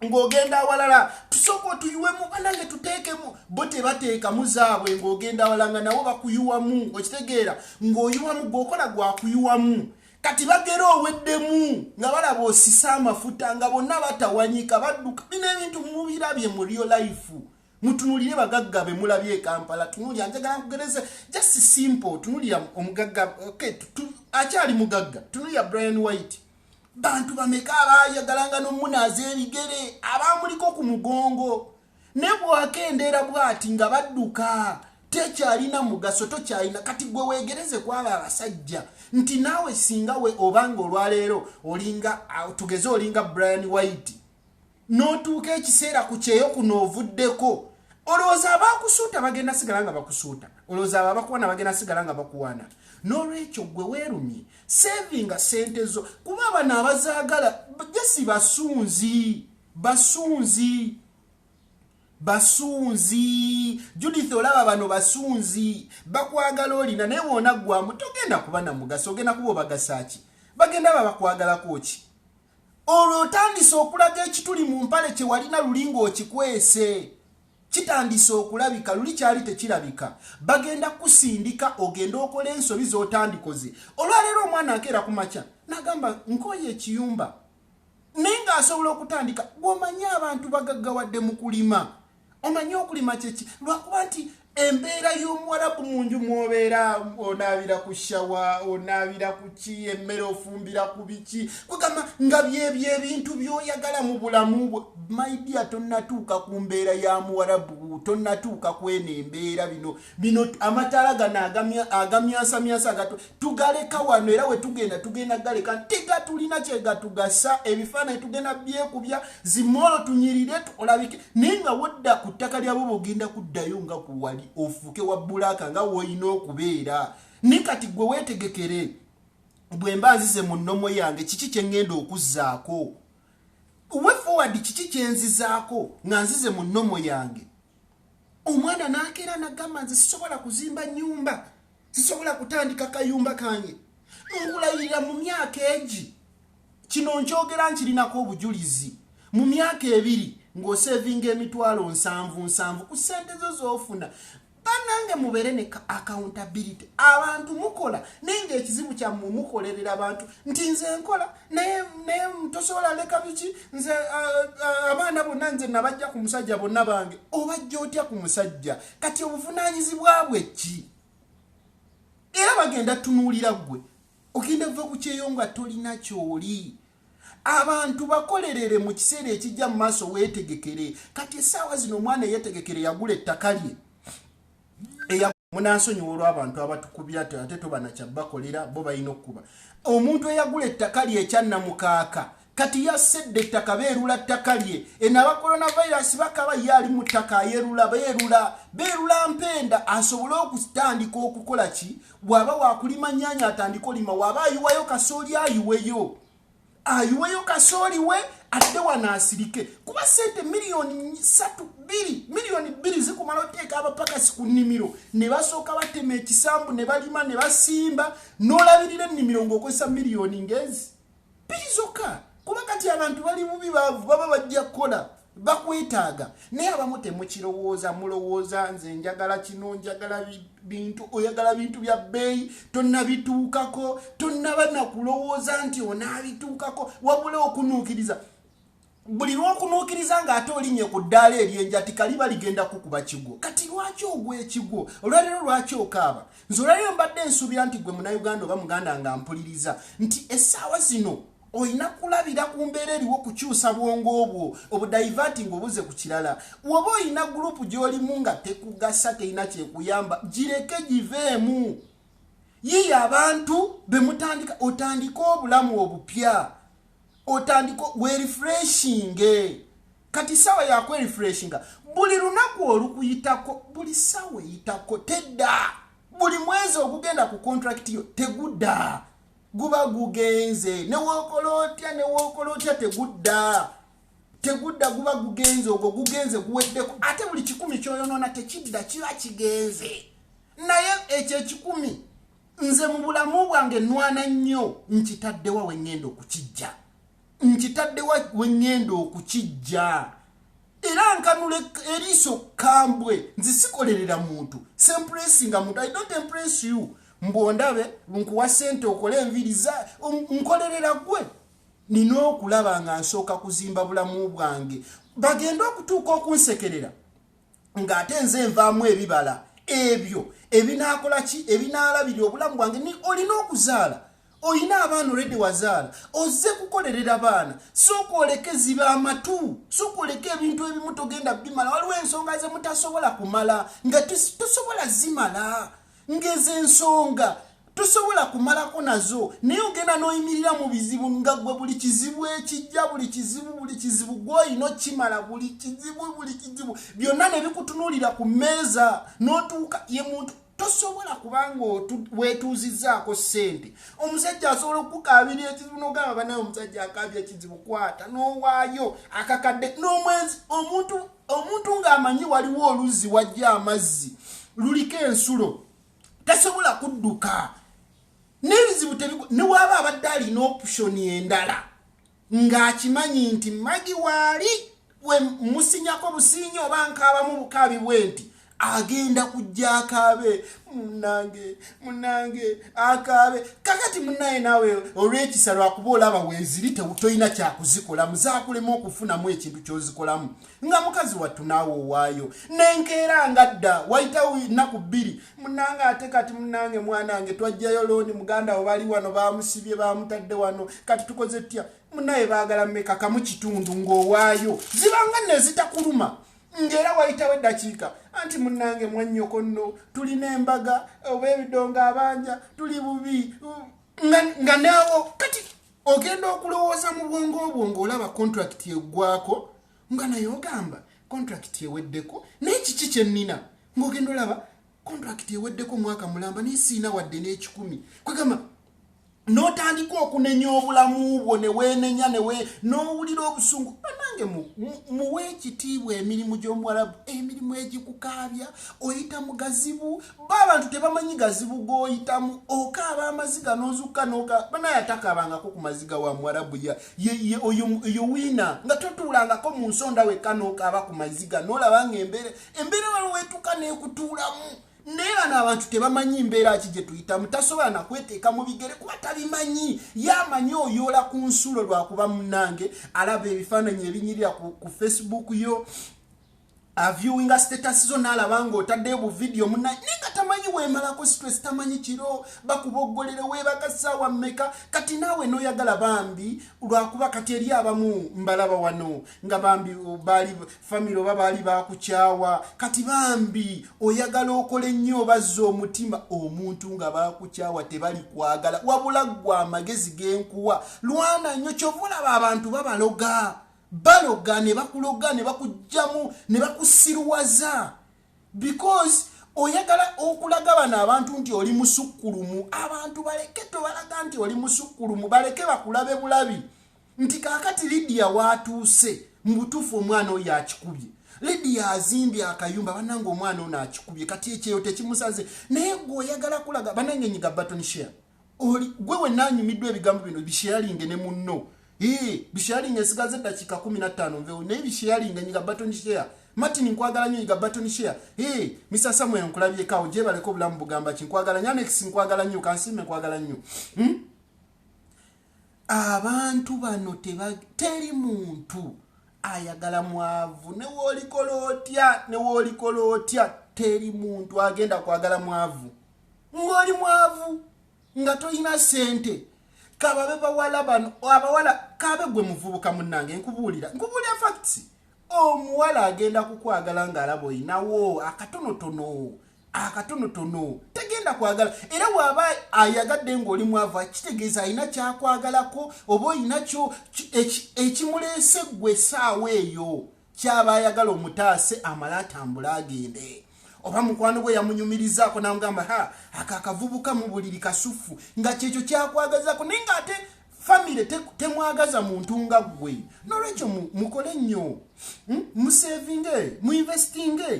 ng'ogenda awalala tusooka otuyuwemu banange tuteekemu bo tebateekamu zaabwe ng'ogenda awalanga nawo bakuyuwamu okitegeera ng'oyuwamu gwokola gwakuyuwamu kati bagera oweddemu nga balaba osisa amafuta nga bonna batawanyika badduka bino ebintu mubirabye mu real life mutunulire bagagga be mulabye Kampala tunulya njagala kugereze just simple tunulya omugagga okay akyali mugagga tunulya Brian White bantu bameka abayagalanga n'omunaze ebigere abamuliko ku mugongo ne bwakendera bwati nga badduka tekyalina mugaso tokyalina kati gwe wegereze kwaba abasajja nti nawe singa we obanga olwaleero olinga tugeze olinga Brian White notuuka ekiseera ku kyeyo kuno ovuddeko olowooza abakusuuta bagenda sigala nga bakusuuta olowooza abakuwana bagenda sigala nga bakuwana n'olwekyo gwe weerumye savinga sente zo kuba abana abazaagala jesi basunzi Judith olaba bano basunzi bakwagala olina naye wona gwamu togenda kuba na mugaso ogenda kuba bagasaaki bagenda babakwagala koki olwo otandise okulaga ekituli mu mpale kye walina lulingo okikwese kitandise okulabika luli kyali tekirabika bagenda kusindika ogenda okola ensobi z'otandikoze olwaleero omwana akeera ku makya n'agamba nkoye ekiyumba naye ng'asobola okutandika bw'omanyi abantu bagaggawadde mu kulima omanyi okulima kyeki lwakuba nti embeera y'omuwarabu mu nju mwobeera onaabira ku shawa onaabira ku ki emmere ofumbira ku biki kugamba nga byebyo ebintu by'oyagala mu bulamu bwo maidia tonnatuuka ku mbeera ya muwarabu tonnatuuka kweno embeera bino amataala gano agamyasamyasa gato tugaleka wano era we tugenda galeka tegatulina kyegatugasa ebifaananyi tugenda byekubya zimoolo tunyirire olabike naye nga wodda ku ttaka lyabo bogenda kuddayo nga kuwali ofuke wa bulaka nga woyina okubeera ni kati gwe weetegekere bwe mba nzize mu nnomo yange kiki kye ngenda okuzzaako we forward kiki kye nzizaako nga nzize mu nnomo yange omwana n'akeera n'agamba nze sisobola kuzimba nnyumba sisobola kutandika kayumba kange nkulayirira mu myaka egi kino nkyogera nkirinako obujulizi mu myaka 2 ng'osevinga emitwalo 7 ku ssente zo z'ofuna banange mubeere ne accountability abantu mukola naye ng'ekizibu kyammwe mukolerera abantu nti nze nkola naye tosobola leka biki nze abaana bonna nze nabajja ku musajja bonna bange obajja otya ku musajja kati obuvunaanyizibwa bwe ki era bagenda tunuulira gwe ogenda va ku kyeyo nga tolina kyoli abantu bakolerere mu kiseera ekijja mu maaso weetegekere kati essaawa zino omwana yeetegekere yagula ettaka lye munansonyiwa olw'abantu abatukubira ate tobanakyabakolera bo balina okukuba omuntu eyagula ettaka lye ekyannamukaaka kati yasedde ettaka beerula ttaka lye enaba coronavirus bakaba yali mu ttaka beerula mpenda asobole okutandika okukola ki bw'aba waakulima nnyanya atandika olima waba ayiwayo kasooli ayiweyo kasooli we ate wanaasirike kuba sente miliyoni 2 zikumala oteeka abapakasi ku nnimiro ne basooka batema ekisambu ne balima ne basimba n'olabirira ennimiro ng'okozesa miliyoni ngezi 2 zokka kuba kati abantu bali bubi baavu baba bajja kukola bakwetaaga naye abamu temukirowooza mulowooza nze njagala kino njagala bintu oyagala bintu bya bbeeyi tonnabituukako tonnaba nakulowooza nti onaabituukako wabula okunuukiriza buli lw'okunuukiriza ng'ate olinnye ku ddaala eryenjati kaliba ligenda kukuba kigo kati lwaki ogwa ekigo olwaleero lwaki okaaba nze olwaleero mbadde nsuubira nti gwe munauganda oba muganda nga mpuliriza nti essaawa zino oyina kulabira ku mbeera eriwo kukyusa bwongo obwo obudiverting obuze ku kirala woba oyina gurupu gy'olimu nga tekugasa terina kyekuyamba gireke giveemu yiye abantu bemutandika otandika obulamu obupya otandika werefreshinge kati sawa yakwerefreshinga buli lunaku olukuyitako buli sawa eyitako tedda buli mwezi ogugenda ku contract yo tegudda guba gugenze newokola otya tegudda guba gugenze ogwo gugenze guweddeko ate buli 10 kyoyonoona tekidda kiba kigenze naye ekyo 10 nze mu bulamu bwange nwana nnyo nkitaddewa wengendo okukijja era nkanule eriiso kambwe nzisikolerera muntu sempressinga muntu I don't impress you mbondabe nkuwa sente okole enviriza nkolerera gwe nina okulaba nga nsooka kuzimba bulamu bwange bagenda okutuuka okunsekerera ng'ate nze nvaamu ebibala ebyo ebinaakola ki ebinaalabirira obulamu bwange ni olina okuzaala oyina abaana olredde wazaala ozze kukolerera baana sooka oleke ziba amatu sooka oleke ebintu ebimu togenda bimala waliwo ensonga ze mutasobola kumala nga tosobola zimala ng'ezo ensonga tosobola kumalako nazo naye ogenda n'oyimirira mu bizibu nga gwe buli kizibu ekijja buli kizibu gw'olina okimala buli kizibu byonna ne bikutunuulira ku mmeeza n'otuuka ye muntu tosobola kubanga weetuuzizzaako ssente omusajja asobola okukaabira ekizibu n'ogamba banaye omusajja akaabya ekizibu kwata n'owaayo akakadde n'omwezi omuntu ng'amanyi waliwo oluzzi wajja amazzi luliko ensulo tasobola kudduka n'ebizibu newaaba abadde alina oputioni endala ng'akimanyi nti magi waali we musinyako businyi oba nkaabamu bukaabi bwe nti agenda kujja akaabe munange akaabe kakati munnaye naawe olw'ekisa lwakuba olaba weeziri toyina kyakuzikola muzaakulemu okufunamu ekintu ky'ozikolamu nga mukazi wattu naawe owaayo nenkeera nga dda wayitawo nnaku bbiri munange ate kati munange mwanange twajjayo looni muganda we bali wano bamusibye bamutadde wano kati tukoze tutya munnaye baagala mmeka kamu kitundu ng'owaayo zibanga nne zitakuluma ngera wayitawo eddakiika anti munange mwannyoko nno tulina embaga oba ebidongo abanja tuli bubi nga naawo kati ogenda okulowooza mu bwongo bwo ng'olaba kontrakiti eggwako nga naye ogamba kontrakiti eweddeko naye kiki kyennina ng'ogenda olaba kontrakiti eweddeko mwaka mulamba naye siina wadde n'ekikumi kwegamba n'otandika okunenya obulamu bwo ne weenenya n'owulira obusungu banange muwe ekitiibwa emirimu gy'omuwarabu emirimu egikukaabya oyita mu gazibu b'abantu tebamanyi gazibu g'oyitamu okaaba amaziga n'ozukka banaye atakaabangako ku maziga wa muwarabu oyo wiina nga totuulangako mu nsonda wekka n'okaaba ku maziga n'olaba nga embeera waliwo etuuka n'ekutuulamu naye bano abantu tebamanyi mbeera ki gye tuyitamu tasobola nakweteeka mu bigere kuba tabimanyi yamanyi oyoola ku nsulo lwakuba munnange alaba ebifaananyi ebinyirira ku Facebook yo viewinga status zo n'alaba ng'otaddeyo bu video munnaye naye nga tamanyi weemalako stress tamanyi kiro bakuboggolere weebaga ssaawa mmeka kati naawe n'oyagala bambi lwakuba kati eri abamu mbalaba wano nga bambi baali famire oba baali bakukyawa kati bambi oyagala okole ennyo obazza omutima omuntu nga bakukyawa tebali kwagala wabula ggwe amagezi g'enkuwa lwana nnyo kyova olaba abantu baloga ne bakuloga ne bakujjamu ne bakusiruwaza because oyagala okulaga bano abantu nti oli musukkulumu abantu baleke tobalaga nti oli musukkulumu baleke bakulabe bulabi nti kaakati Lydia watuuse mu butuufu omwana oyo akikubye Lydia azimbye akayumba banange omwana ono akikubye kati ekyeyo tekimusaze naye gwe oyagala kulaga banange nyiga button share gwe wennaanyumiddwa ebigambo bino bisharinge ne munno bisharing esigaze dakika 15 nvewo naye bisharing nyiga button share Martin nkwagala nnyo nyiga button share Mr Samuel nkulabye kawo je baleko obulamu bugamba kinkwagala nnyo Alex nkwagala nnyo Kansime nkwagala nnyo abantu bano teri muntu ayagala mwavu ne woolikola otya teri muntu agenda kwagala mwavu ng'oli mwavu nga toyina sente kababe bawala bano abawala kabe gwe muvubuka munnange nkubuulira facts omuwala agenda kukwagala ng'alaba oyinawo akatonotono tegenda kwagala era bw'aba ayagadde ng'oli mwavu kitegeeza alina kyakwagalako oba olinakyo ekimuleese ggwe essaawa eyo kyaba ayagala omutaase amala atambula agende oba mukwano gwe yamunyumirizaako namugamba akavubuka mu buliri kasufu nga kyekyo kyakwagazako naye ng'ate famire temwagaza muntu nga ggwe n'olwekyo mukole nnyo musevinge muinvestinge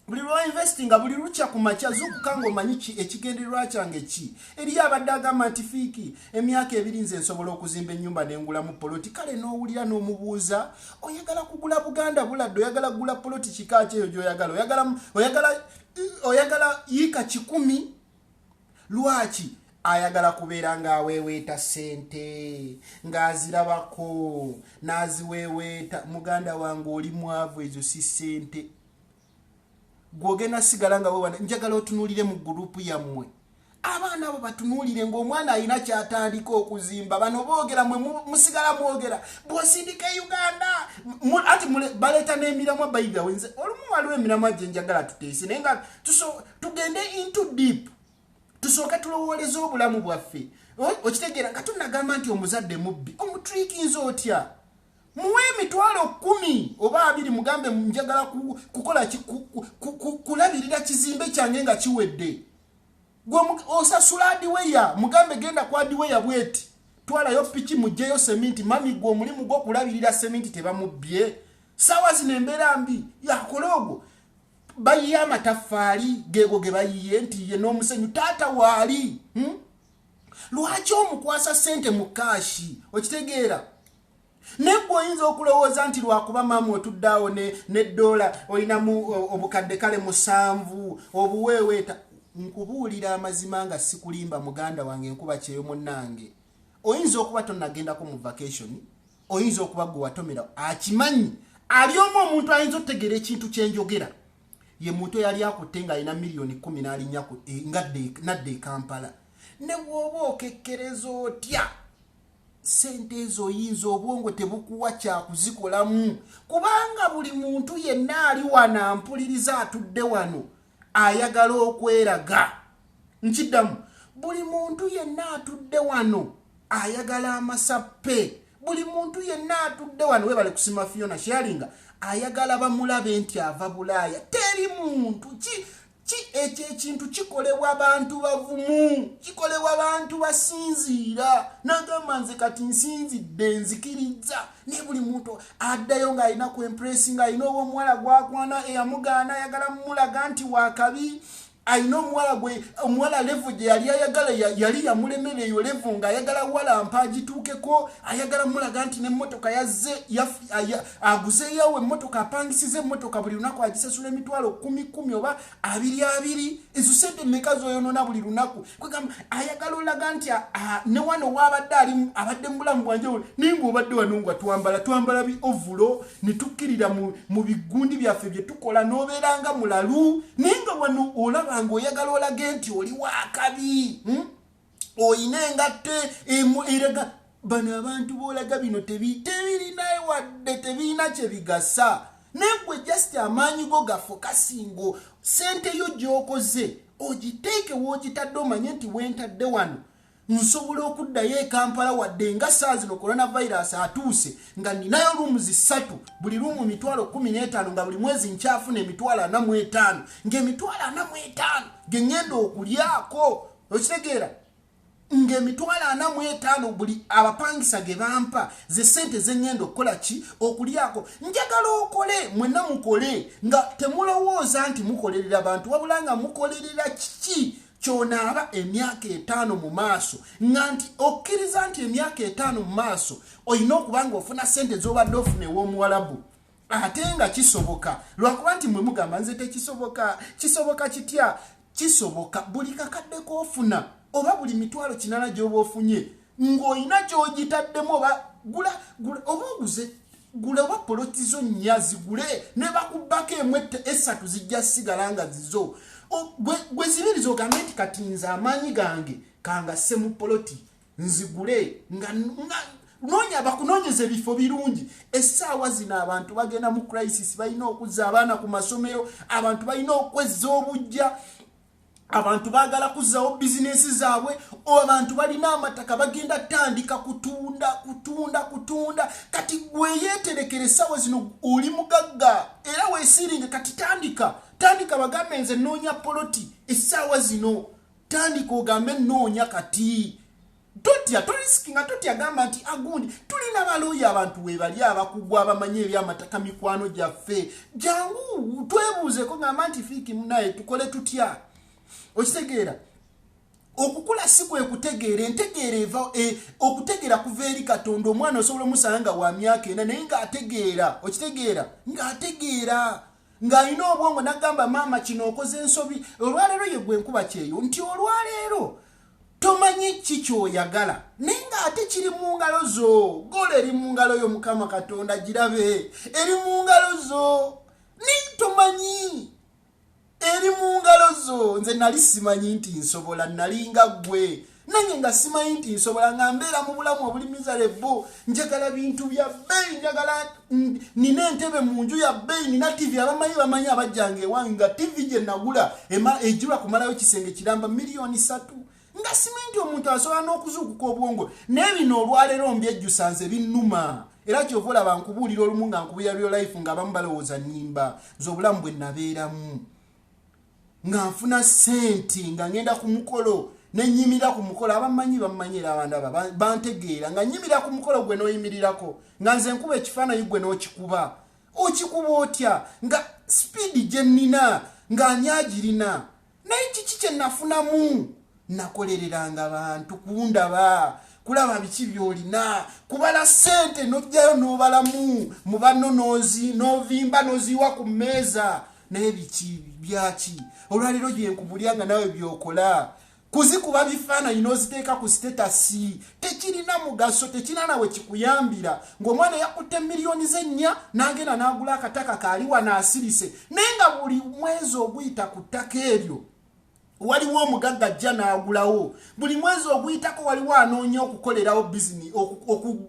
buli lwa investinga buli lukya ku makya zukuka ng'omanyi ekigendererwa kyange ki eriyo abadde agamba nti fiiki emyaka ebiri nze nsobola okuzimba ennyumba n'engulamu poloti kale n'owulira n'omubuuza oyagala kugula Buganda buladde oyagala kugula poloti kika kyeyo gy'oyagala oyagala yiika 100 lwaki ayagala kubeera ng'aweeweeta ssente ng'azirabako n'aziweeweeta muganda wange oli mwavu ezo si ssente gwogenda sigala nga wewana njagala otunuulire mu gurupu yammwe abaana abo batunuulire ng'omwana alina kyatandika okuzimba bano boogera mwe musigala mwogera bw'osindika Uganda ati baleeta n'emiramwa bayigawe nze olumu waliwo emiramwa gye njagala tuteese naye nga tugende into deep tusooke tulowooleza obulamu bwaffe okitegeera nga tunagamba nti omuzadde mubbi omutriikinza otya muwe emitwalo 10 oba 2 mugambe njagala kukola kulabirira kizimbe kyange nga kiwedde osasula adiweya mugambe genda kwa adiweya bweti twalayo piki mujjeyo seminti mami gwe omulimu gw'okulabirira seminti tebamubbye sawa zino embeera mbi yakola ogwo bayiye amataffaali geego ge bayiye nti ye n'omusenyu taata waali lwaki omukwasa ssente mu kaashi okitegeera nebwe oyinza okulowooza nti lwakuba maama otuddaawo n'eddoola olinamu obukadde kale 7 obuweeweeta nkubuulira amazima nga sikulimba muganda wange nkuba kyeyo munnange oyinza okuba tonnagendako mu vacation oyinza okuba gwe watomera akimanyi ali omu omuntu ayinza otegeera ekintu kyenjogera ye muntu yali akutte nga alina miliyoni 10 n'alinnya nadde e Kampala ne bw'oba okekkereza otya sente ezo oyinza obwongo tebukuwa kyakuzikolamu kubanga buli muntu yenna ali wano ampuliriza atudde wano ayagala okweraga nkiddamu buli muntu yenna atudde wano ayagala amasappe buli muntu yenna atudde wano webale kusima Fiona Sharinga ayagala bamulabe nti ava Bulaaya teri muntu ekyo ekintu kikolebwa abantu bavumu kikolebwa abantu basinziira nagamba nze kati nsinzidde nzikiriza ne buli muntu addayo ng'alina ku impresi ng'alina omuwala gwakwana eyamugaana ayagala mumulaga nti wakabi alina omuwala levo gye yali ayagala yali yamulemera eyo levo ng'ayagala wala mpaagituukeko ayagala mulaga nti n'emmotoka yazze aguzeeyowe emmotoka apangisiza emmotoka buli lunaku agisasula emitwalo 10 oba 2 ezo sente mmeka z'oyonoona buli lunaku kwegamba ayagala olaga nti ne wano waabadde abadde mu bulamu bwanje naye ng'obadde wano nga twambala bi ovulo ne tukkirira mu bigundi byaffe bye tukola n'obeeranga mulalu naye nga wano olaba ng'oyagala olage nti oli wakabi oyina engatte eraga bano abantu boolaga bino tebirinaye wadde tebirina kye bigasa negwe just amaanyi go gafokasingo sente yo gy'okoze ogiteeke woogitadde omanye nti wentadde wano nsobola okuddayo e Kampala wadde nga saa zino coronavirus atuuse nga ninayo rooms 3 buli ruumu mitwalo 15 nga buli mwezi nkyafuna emitwalo 45 ng'emitwalo 45 ge ngenda okulyako okitegeera ng'emitwalo 45 buli abapangisa ge bampa ze sente ze ngenda okukola ki okulyako njagala okole mwenna mukole nga temulowooza nti mukolerera bantu wabula nga mukolerera kiki kyonaaba emyaka 5 mu maaso nga nti okkiriza nti emyaka 5 mu maaso olina okuba ng'ofuna sente z'obadde ofuna ew'omuwalabu ate nga kisoboka lwakuba nti mwe mugamba nze kisoboka kitya kisoboka buli kakadde koofuna oba buli mitwalo 8 gy'oba ofunye ng'olina gy'ogitaddemu oba oba oguze gula oba polotizo nnya zigule ne bakubbako emwette 3 zijja sigala nga zizo gwe zibiriza ogambe nti kati nze amaanyi gange kangasse mu poloti nzigule nga noonya bakunoonyeza ebifo birungi essaawa zino abantu bagenda mu crisis balina okuzza abaana ku masomero abantu balina okwezza obujja abantu baagala kuzzawo bizinesi zaabwe abantu balina amataka bagenda tandika kutunda kati gwe yeeterekera essaawa zino oli mugagga era weesiringe kati tandika bagambe nze noonya poloti essaawa zino tandika ogambe noonya kati totya torisikinga totya gamba nti agundi tulina balooya abantu webali abakugwa abamanyi ebyamataka mikwano gyaffe jangu twebuuzeko ngamba nti fiiki munaye tukole tutya okitegeera okukula si kwe kutegeera entegeera eva okutegeera kuva eri Katonda omwana osobola omusanga nga wa myaka 4 naye ng'ategeera okitegeera ng'ategeera ng'alina obwongo nagamba maama kino okoze ensobi olwaleero ye gwe nkuba kyeyo nti olwaleero tomanyi kikyoyagala naye ng'ate kiri mu ngalo zo gola eri mu ngalo yo Mukama Katonda girabe eri mu ngalo zo naye tomanyi eri mu ngalo zo. Nze nali simanyi nti nsobola, nalinga gwe nange nga simanyi nti nsobola, nga mbeera mu bulamu obuli miserable. Njagala bintu bya bbeeyi, njagala nina entebe mu nju ya bbeeyi, nina TV. Abamanyi abajjange ewange nga TV gye nagula ejjula kumalayo kisenge kiramba miliyoni 3. Nga simanyi nti omuntu asobola n'okuzuukuka obwongo. N'ebino olwaleero mbyejjusa nze binnuma. Era kyova olaba nkubuulira olumu nga nkubira real life nga abamu balowooza nnimba. Nze obulamu bwe nabeeramu nga nfuna ssente nga ngenda ku mukolo nenyimira ku mukolo. Abamanyi bamanyira abantu aba bantegeera nga nyimira ku mukolo gwe n'oyimirirako nga nze nkuba ekifaananyi gwe n'okikuba. Okikuba otya nga speed gye nnina nga nyagirina. Naye kiki kye nafunamu? Nakolereranga abantu kundaba, kulaba biki byolina, kubala ssente n'ojjayo n'obalamu mu banonoozi n'ovimba n'oziwa ku mmeeza. Naye biki byaki olwaleero gye nkubulya nga nawe byokola kuzikuba bifaananyi n'oziteeka ku sitetasi tekirina mugaso, tekirina nawe kikuyambira. Ng'omwana yakutte miliyoni ze 4 n'agenda n'agula akataka kaaliwa n'asirise, naye nga buli mwezi oguyita ku ttaka eryo waliwo omugagga ajja n'agulawo. Buli mwezi oguyitako waliwo anoonya okukolerawo bizinesi,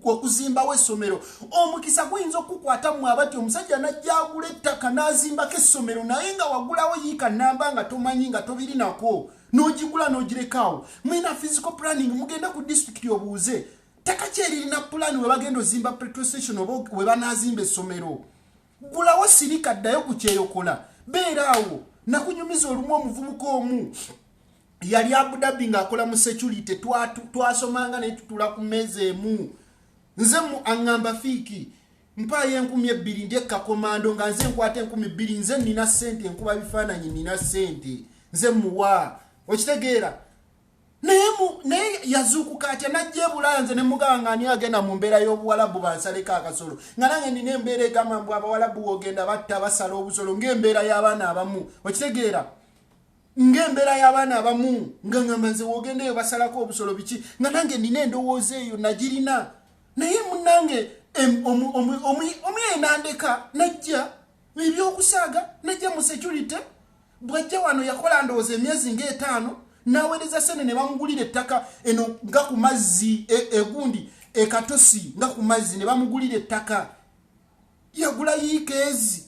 okuzimbawo essomero. Omukisa guyinza okukwata mu abati omusajja n'ajja agula ettaka n'azimbako essomero, naye nga wagulawo yiika nnamba nga tomanyi nga tobirinako, n'ogigula n'ogirekawo. Mwina physical planning, mugenda ku district obuuze ttaka ki eririna plan we bagenda ozimba petrol station oba we banaazimba essomero. Gulawo sirika, ddayo ku kyeyokola, beeraawo. Nakunyumiza olumu omuvubuka omu yali Abu Dhabi ng'akola mu security, twasomanga ne tutula ku mmeeza emu. Nze mu aŋŋamba fiiki mpaayo 2,000 ndekka komando nga nze nkwata 2,000, nze nina ssente, enkuba bifaananyi nina ssente, nze muwa. Okitegeera? Naye yazuukuka atya n'ajja e Bulaaya, nze ne mugamba nga ani agenda mu mbeera y'obuwalabu bansaleko akasolo. Nga nange nina embeera egamba mbu abawalabu ogenda batta basala obusolo ng'embeera y'abaana abamu. Okitegeera? Ng'embeera y'abaana abamu nga ngamba nze wogendeyo basalako obusolo biki, nga nange nina endowooza eyo nagirina. Naye munnange omu enandeka najja ebyokusaaga, najja mu security. Bwajja wano yakola ndowooza emyezi nga5 naweereza sene ne bamugulira ettaka eno nga ku mazzi egundi ekatosi nga ku mazzi ne bamugulira ettaka. Yagula yiikeezi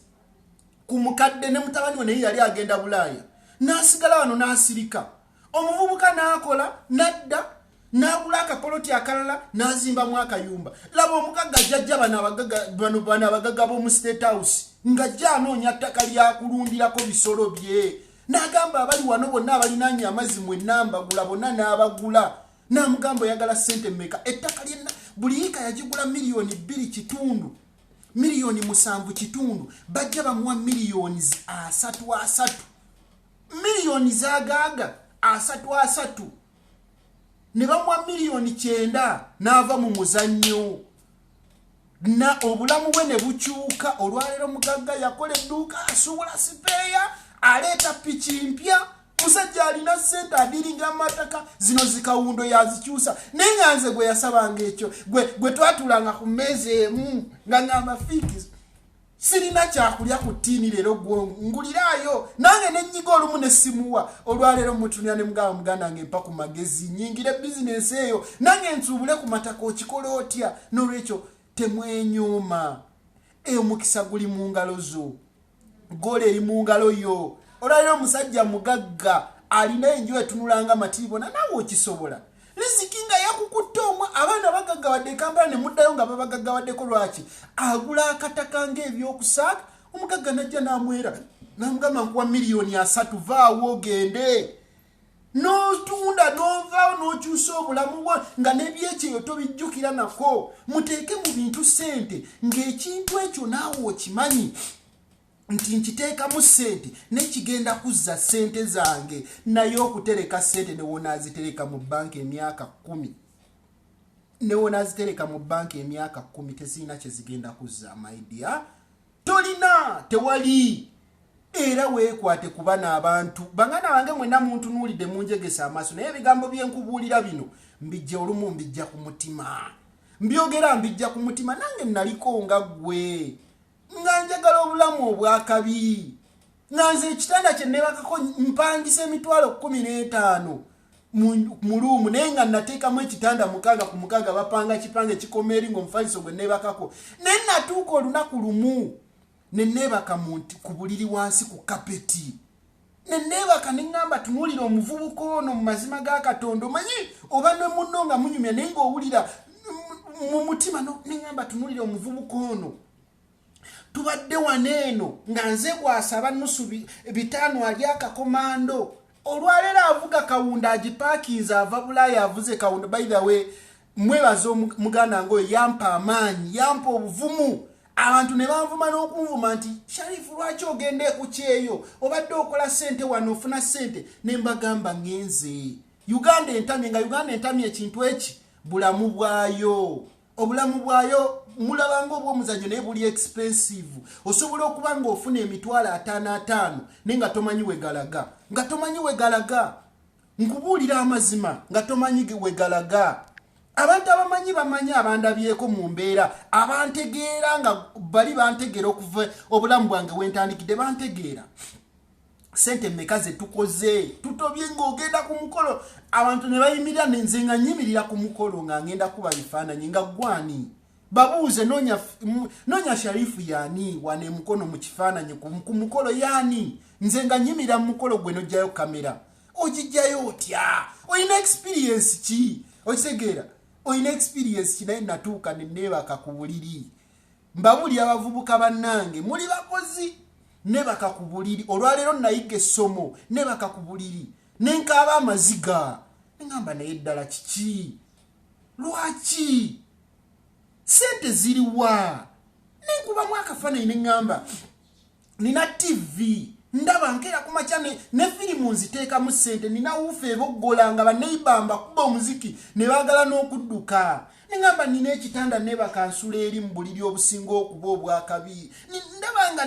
ku mukadde ne mutabani we naye yali agenda Bulaaya, n'asigala wano n'asirika. Omuvubuka n'akola n'adda n'agula akapoloti akalala n'azimbamu akayumba. Laba omugagga jjajja bano abagagga b'omu State House ng'ajja anoonya ttaka lyakulundirako bisolo bye. N'agamba abali wano bonna abalinaanye amazzi mwenna mbagula, bonna n'abagula. N'amugamba oyagala ssente mmeka? Ettaka lyenna buli yiika yagigula miliyoni 2.5, miliyoni 7.5. Bajja bamuwa miliyoni 3.3, miliyoni zagaaga 3.3. Ne bamuwa miliyoni 9 n'ava mu muzannyo. Na obulamu bwe ne bukyuka. Olwaleero mugagga yakola edduuka, asuubula sipeeya, aleeta piki mpya. Musajja alina ssente adiringa amataka, zino zikawundo yazikyusa. Naye nga nze gwe yasabanga ekyo, gwe twatulanga ku mmeeza emu nga ngamba fiiki sirina kyakulya ku ttiini leero nguliraayo. Nange nenyiga olumu ne simuwa. Olwaleero mutunira ne muganda nange mpa ku magezi nyingire bizinesi eyo, nange nsuubule ku mataka. Okikola otya? N'olwekyo temwenyuuma. Omukisa guli mu ngalo zo, gole eri mu ngalo yo. Olwaleero omusajja mugagga alina enju etunulanga matiibona, nawe okisobola. Riziki nga yakukutte omwa, abaana bagagga wadde Kampala ne muddayo nga babagagga waddeko. Lwaki? Agula akataka ng'ebyokusaaga. Omugagga najja n'amwera n'amugamba nkuwa miliyoni 3, vaawo ogende. N'otunda n'ovaawo n'okyusa obulamu bwo nga n'ebyekyeyo tobijjukira nako. Muteeke mu bintu ssente ng'ekintu ekyo naawe okimanyi nti nkiteekamu ssente nekigenda kuzza ssente zange. Naye okutereka ssente newonaazitereka mu banka emyaka 10, newonaazitereka mu banka emyaka 10 tezirina kye zigenda kuzza. Maidia tolina, tewali. Era weekwate kuba n'abantu bangana bange mwenna muntunuulidde munjegesa amaaso, naye ebigambo byenkubuulira bino mbijja olumu mbijja ku mutima, mbyogera mbijja ku mutima. Nange naliko nga ggwe nga njagala obulamu obwakabi. Nganze ekitanda kye nebakako mpangisa emitwalo 15 mu ruumu naye nga nateekamu ekitanda mukaaga ku mukaaga bapanga kipange kikomeeri ng'omufaliso gwe nebakako naye natuuka olunaku lumu ne nebaka ku buliri wansi ku kapeti ne nebaka ne ngamba tunuulira omuvubuka ono mu mazima ga Katonda omanyi oba ne munno nga munyumya naye ng'owulira mu mutima ne ngamba tunuulira omuvubuka ono tubadde waneeno nga nze bw'asaba nusu 5 ali akakomando olwaleero avuga kawunda agipaakinze ava Bulaaya avuze kawunda by the way mwebazo muganda ngoyo yampa amaanyi yampa obuvumu abantu ne banvuma n'okunvuma nti Sharifu lwaki ogende ku kyeyo obadde okola ssente wano ofuna ssente ne mbagamba ngenze Uganda entamye nga Uganda entamye ekintu eki bulamu bwayo obulamu bwayo mulabanga obw'omuzanyo naye buli expensive osobola okuba ng'ofuna emitwalo 5 nenga tomanyi wegalaga nkubuulira amazima nga tomanyi wegalaga abantu abamanyi bamanyi abandabyeko mu mbeera abantegeera nga bali bantegeera okuva obulamu bwange wentandikidde bantegeera sente mmeka ze tukoze tutobye ng'ogenda ku mukolo abantu ne bayimirira nenze nga nyimirira ku mukolo nga ngenda kuba bifaananyi nga gwani babuuze nonya Sharifu yani wane mukono mu kifaananyi ku mukolo yani nze nga nyimirira mu mukolo gwe nojjayo kamera ogijjayo otya oyina experience ki okitegeera oyina experience ki naye natuuka ne nebaka ku buliri mbabuli abavubuka bannange muli bakozi nebaka ku buliri olwaleero nayiga essomo nebaka ku buliri nenkaaba amaziga ngamba naye ddala kiki lwaki sente ziriwa nenkubamu akafaananyi neŋŋamba nina TV ndaba nkera ku makya ne firimu nziteekamu ssente nina wuufa eboggola nga banneibamba kuba omuziki ne baagala n'okudduka neŋŋamba nina ekitanda nebaka nsula eri mu buliri obusinga okuba obwakabi ndaba nga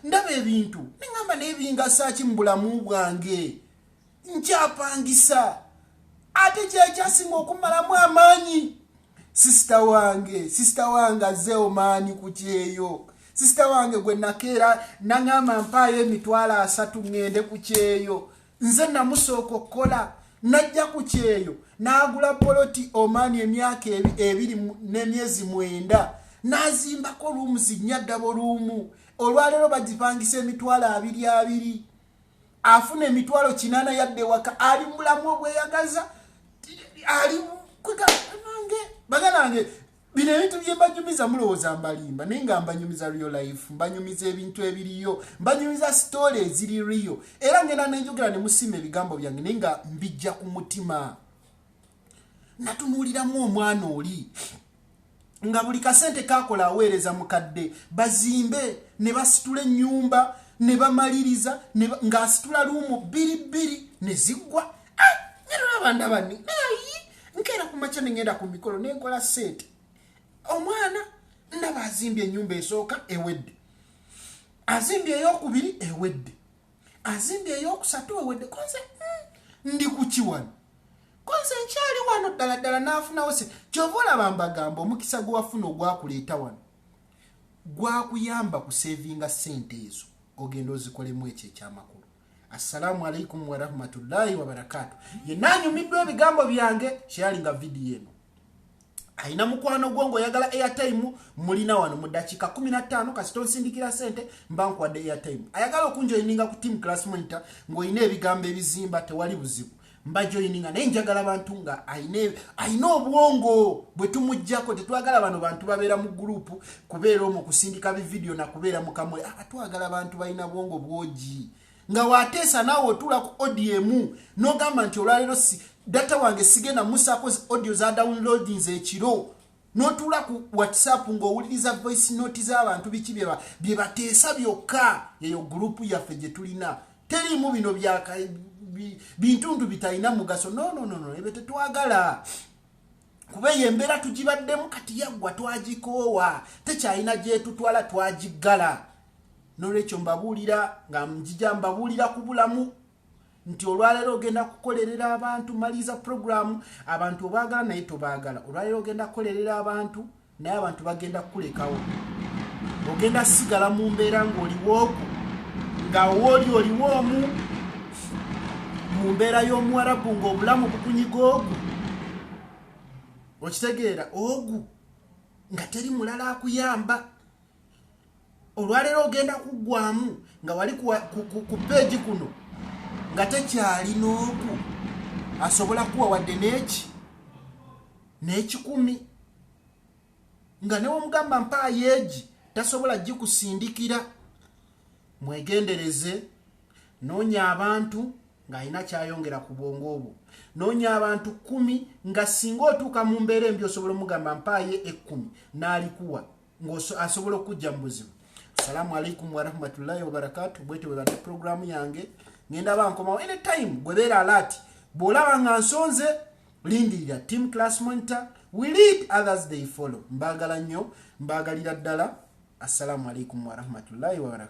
ndaba ebintu neŋŋamba naye bingasa ki mu bulamu bwange nkyapangisa ate kyekyasinga okumalamu amaanyi sister wange azze omaanyi ku kyeyo sister wange gwe nakeera naŋŋamba mpaayo emitwalo 3 ŋŋende ku kyeyo nze namusooka okukola najja ku kyeyo n'agula poloti omaani emyaka 2 n'emyezi 9 n'azimbako ruumu 4 ddabo ruumu olwaleero bagipangisa emitwalo 2 afuna emitwalo 8 yadde waka ali mulamu obweyagaza ali baganange bino ebintu bye mbanyumiza mulowooza mbalimba naye nga mbanyumiza real life mbanyumiza ebintu ebiriyo mbanyumiza story eziri real era ngenda nenjogera ne musima ebigambo byange naye nga mbijja ku mutima natunuuliramu omwana oli nga buli kasente kakola aweereza mukadde bazimbe ne basitula ennyumba ne bamaliriza ng'asitula luumu 2 ne ziggwa nyalaba ndabani nkera ku makya ngenda ku mikolo nenkola sente omwana ndaba azimbye ennyumba esooka ewedde azimbye ey'okubiri ewedde azimbye ey'okusatu ewedde konse ndi ku kiwano konse nkyali wano ddala n'afunawo se kyova olaba mbagamba omukisa gwe wafuna ogwakuleeta wano gwakuyamba kusevinga sente ezo ogenda ozikolemu ekyo ekyamakulu. Assalamu alaikum wa rahmatullahi wa barakatuh. Yenanyumiddwa ebigambo byange sharinga video eno. Aina mukwano gwango yagala airtime mulina wano mu dakika 15 kasito nsindikira sente mbanku wadde airtime. Ayagala okunjoyininga ku team class monitor ngoyine ebigambo ebizimba tewali buzibu. Mbajoyininga naye njagala abantu nga aina obwongo bwe tumujjako tetwagala bano bantu babeera mu group kubeera omu kusindika video na kubeera mu kamwe twagala abantu balina bwongo bwoji nga wateesa nawe otula ku ODM n'ogamba nti olwaleero data wange sigenda musako audio za downloadings ekiro n'otula ku WhatsApp ng'owuliriza voice note z'abantu biki bye bateesa byokka eyo group yaffe gye tulina teriimu bino byaka bintundu bitalina mugaso no ebe tetwagala kuba yembera tugibaddemu kati yaggwa twagikoowa tekyalina gye tutwala twagiggala n'olwekyo mbabuulira nga mjija mbabuulira ku bulamu nti olwaleero ogenda kukolerera abantu maliza program abantu obaagala naye tobaagala olwaleero ogenda kukolerera abantu naye abantu bagenda kukulekawo ogenda sigala mu mbeera ng'oliwooko nga woli oliwomu mu mbeera y'omuwarabu ng'obulamu bukunyiga ogu okitegeera ogu nga teri mulala akuyamba olwaleero ogenda kuggwamu nga wali ku peegi kuno nga tekyali n'ogu asobola kuwa wadde n'ekikumi nga newomugamba mpaayo egi tasobola gikusindikira. Mwegendereze, noonya abantu ng'alina kyayongera ku bwongo obwo, noonya abantu 10 nga singa otuuka mu mbeera embi osobola omugamba mpaayo 10 n'alikuwa ng'asobola okujja mu buzibu. Assalamu alaikum warahmatullahi wabarakatuh. Bwete webate programu yange ngenda bankomawo anytime gwebeera alert bw'olaba nga nsonze lindirira team class monitor, we lead others they follow. Mbagala nnyo, mbagalira ddala. Assalamu alaikum warahmatullahi wabarakatuh.